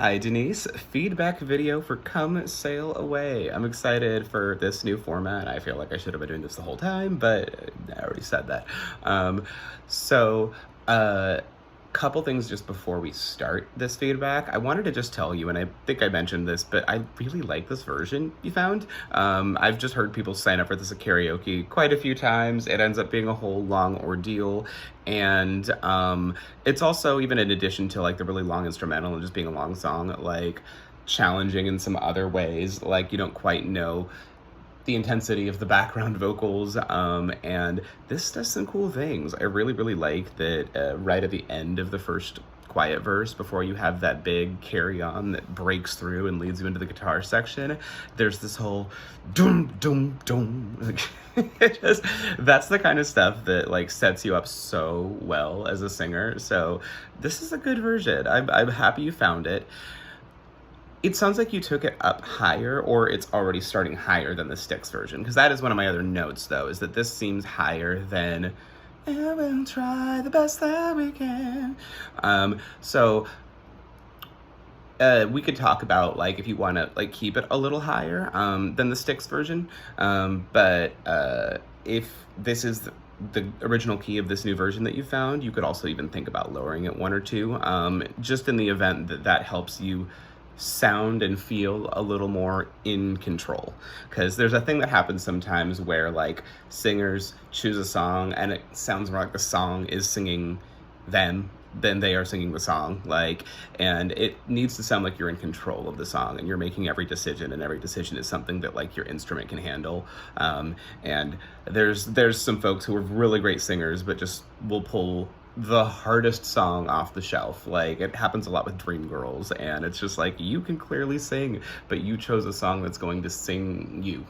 Hi Denise, feedback video for Come Sail Away. I'm excited for this new format. I feel like I should have been doing this the whole time, but I already said that. Um, so, uh, Couple things just before we start this feedback. I wanted to just tell you, and I think I mentioned this, but I really like this version you found. I've just heard people sign up for this at karaoke quite a few times. It ends up being a whole long ordeal, and it's also, even in addition to like the really long instrumental and just being a long song, like challenging in some other ways. Like you don't quite know the intensity of the background vocals, and this does some cool things. I really like that right at the end of the first quiet verse, before you have that big carry on that breaks through and leads you into the guitar section, there's this whole dum dum dum. Like, that's the kind of stuff that like sets you up so well as a singer. So this is a good version. I'm happy you found it. It sounds like you took it up higher, or it's already starting higher than the Styx version, because that is one of my other notes, though, is that this seems higher than "And we'll try the best that we can." So we could talk about like if you want to like keep it a little higher than the Styx version, but if this is the original key of this new version that you found, you could also even think about lowering it one or two, just in the event that that helps you sound and feel a little more in control. Because there's a thing that happens sometimes where like singers choose a song and it sounds more like the song is singing them than they are singing the song, like, and it needs to sound like you're in control of the song and you're making every decision, and every decision is something that like your instrument can handle. And there's some folks who are really great singers but just will pull the hardest song off the shelf. Like it happens a lot with Dreamgirls, and it's just like, you can clearly sing, but you chose a song that's going to sing you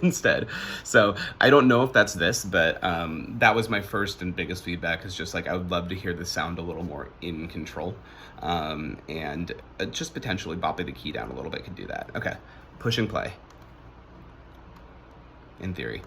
instead. So I don't know if that's this, but that was my first and biggest feedback, is just like I would love to hear the sound a little more in control, and just potentially bopping the key down a little bit could do that. Okay, push and play in theory.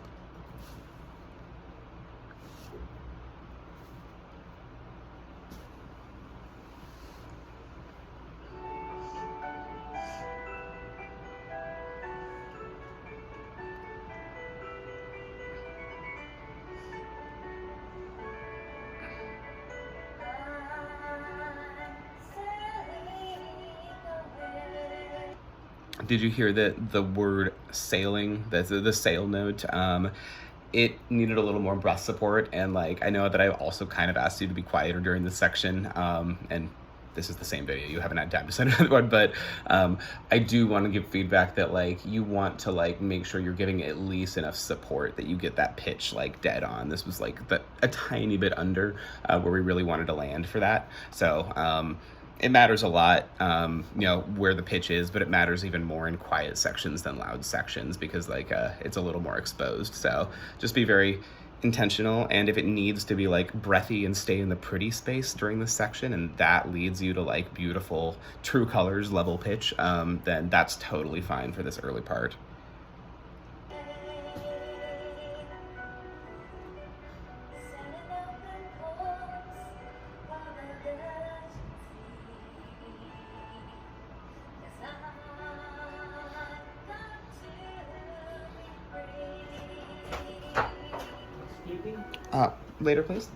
Did you hear that the word sailing, the sail note, it needed a little more breath support, and like I know that I also kind of asked you to be quieter during this section, and this is the same video, you haven't had time to send another one, but I do want to give feedback that like you want to like make sure you're giving at least enough support that you get that pitch like dead on. This was like a tiny bit under where we really wanted to land for that. So it matters a lot, where the pitch is, but it matters even more in quiet sections than loud sections, because like it's a little more exposed. So just be very intentional, and if it needs to be like breathy and stay in the pretty space during this section, and that leads you to like beautiful true colors level pitch, then that's totally fine for this early part. Later, please.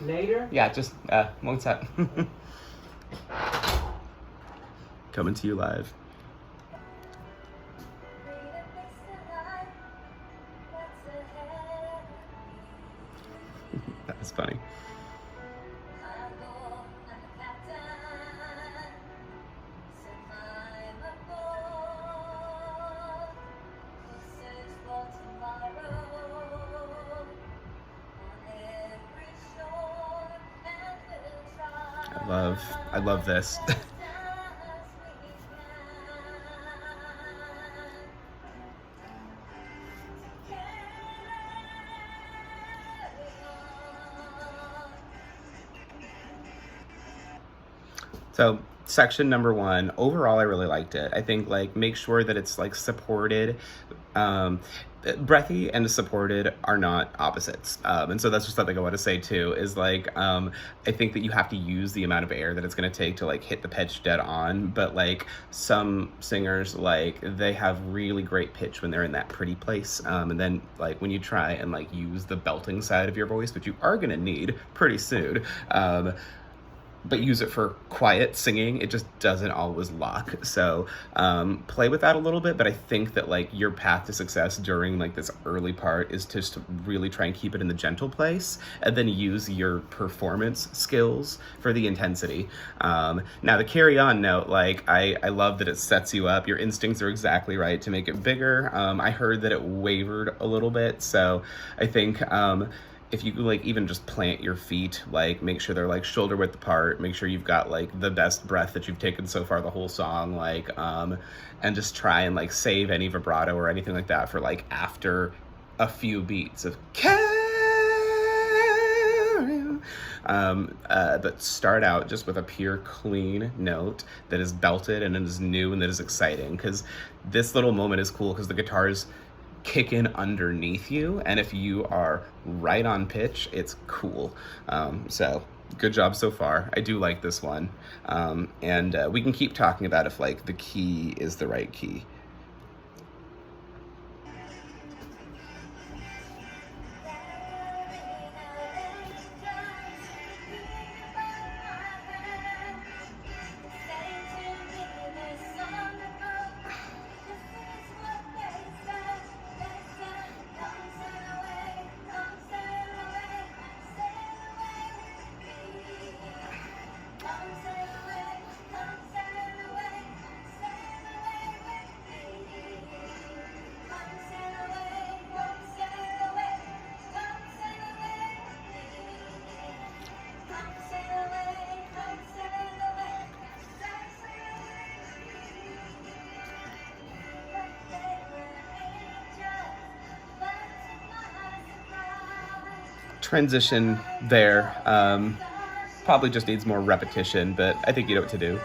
Later? Yeah, just one sec. Coming to you live. That was funny. I love this. So section number one, overall, I really liked it. I think like make sure that it's like supported. breathy and supported are not opposites. And so that's just something I want to say too, is like, I think that you have to use the amount of air that it's going to take to like hit the pitch dead on. But like some singers, like they have really great pitch when they're in that pretty place. And then like when you try and like use the belting side of your voice, which you are going to need pretty soon, but use it for quiet singing, it just doesn't always lock. So play with that a little bit, but I think that like your path to success during like this early part is just to really try and keep it in the gentle place, and then use your performance skills for the intensity. Now the carry on note, like I love that it sets you up. Your instincts are exactly right to make it bigger. I heard that it wavered a little bit, so I think if you like even just plant your feet, like make sure they're like shoulder width apart, make sure you've got like the best breath that you've taken so far the whole song, like and just try and like save any vibrato or anything like that for like after a few beats of but start out just with a pure clean note that is belted and is new and that is exciting, because this little moment is cool because the guitars kick in underneath you, and if you are right on pitch, it's cool. So good job so far. I do like this one, and we can keep talking about if like the key is the right key. Transition there probably just needs more repetition, but I think you know what to do.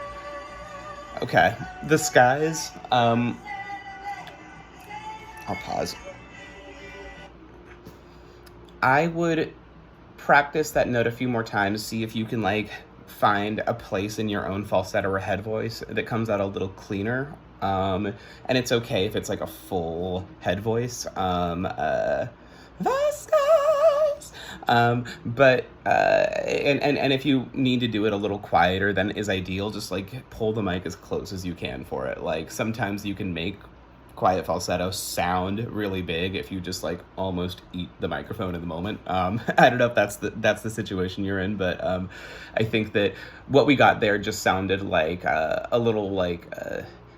Okay, the skies, I'll pause. I would practice that note a few more times, see if you can like find a place in your own falsetto or head voice that comes out a little cleaner. And it's okay if it's like a full head voice. The skies. But and if you need to do it a little quieter, then is ideal. Just like pull the mic as close as you can for it. Like sometimes you can make quiet falsetto sound really big if you just like almost eat the microphone in the moment. I don't know if that's the situation you're in, but I think that what we got there just sounded like a little like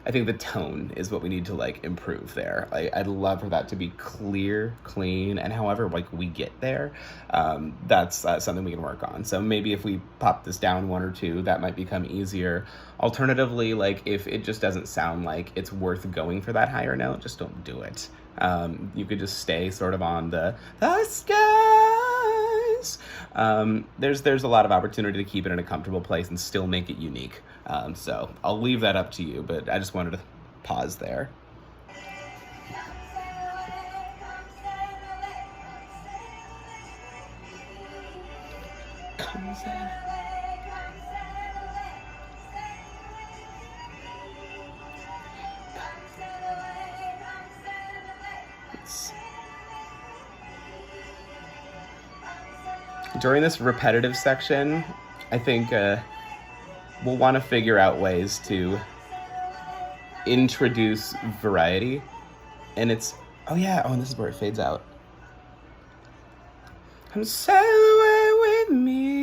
I think the tone is what we need to like improve there. I'd love for that to be clear, clean, and however like we get there, that's something we can work on. So maybe if we pop this down one or two, that might become easier. Alternatively, like if it just doesn't sound like it's worth going for that higher note, just don't do it. You could just stay sort of on the skies. There's a lot of opportunity to keep it in a comfortable place and still make it unique. So I'll leave that up to you, but I just wanted to pause there. During this repetitive section, I think we'll want to figure out ways to introduce variety. And it's, and this is where it fades out. Come sail away with me.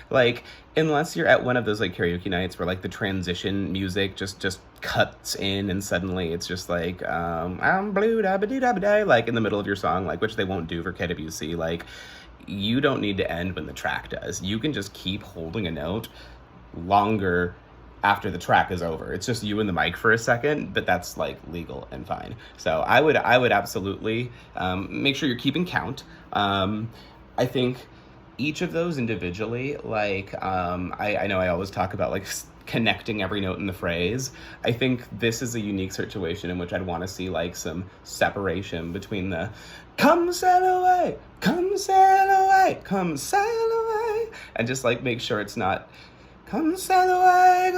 Like, unless you're at one of those like karaoke nights where like the transition music just cuts in and suddenly it's just like I'm blue da ba dee da ba day, like in the middle of your song, like which they won't do for KWC. Like you don't need to end when the track does. You can just keep holding a note longer after the track is over. It's just you and the mic for a second, but that's like legal and fine. So I would absolutely make sure you're keeping count. I think each of those individually, like, I know I always talk about like connecting every note in the phrase. I think this is a unique situation in which I'd want to see like some separation between the come sail away, come sail away, come sail away, and just like make sure it's not come sail away,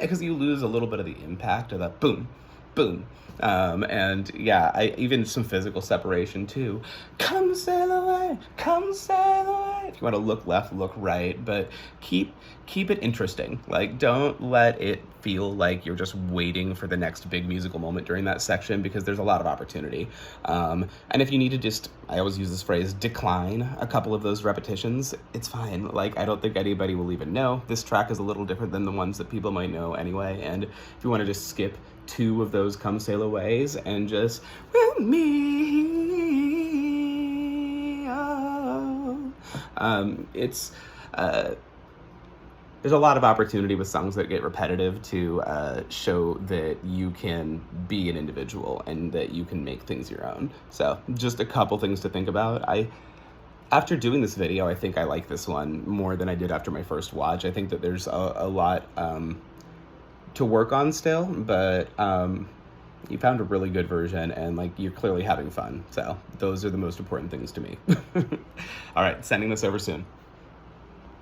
because you lose a little bit of the impact of the boom, boom. And yeah, even some physical separation too. Come sail away, come sail away. If you want to look left, look right, but keep it interesting. Like, don't let it feel like you're just waiting for the next big musical moment during that section, because there's a lot of opportunity. And if you need to just, I always use this phrase, decline a couple of those repetitions, it's fine. Like, I don't think anybody will even know. This track is a little different than the ones that people might know anyway. And if you want to just skip 2 of those come sail aways and just with me, oh. It's there's a lot of opportunity with songs that get repetitive to show that you can be an individual and that you can make things your own. So just a couple things to think about. After doing this video, I think I like this one more than I did after my first watch. I think that there's a lot to work on still, but you found a really good version, and like, you're clearly having fun. So those are the most important things to me. All right, sending this over soon.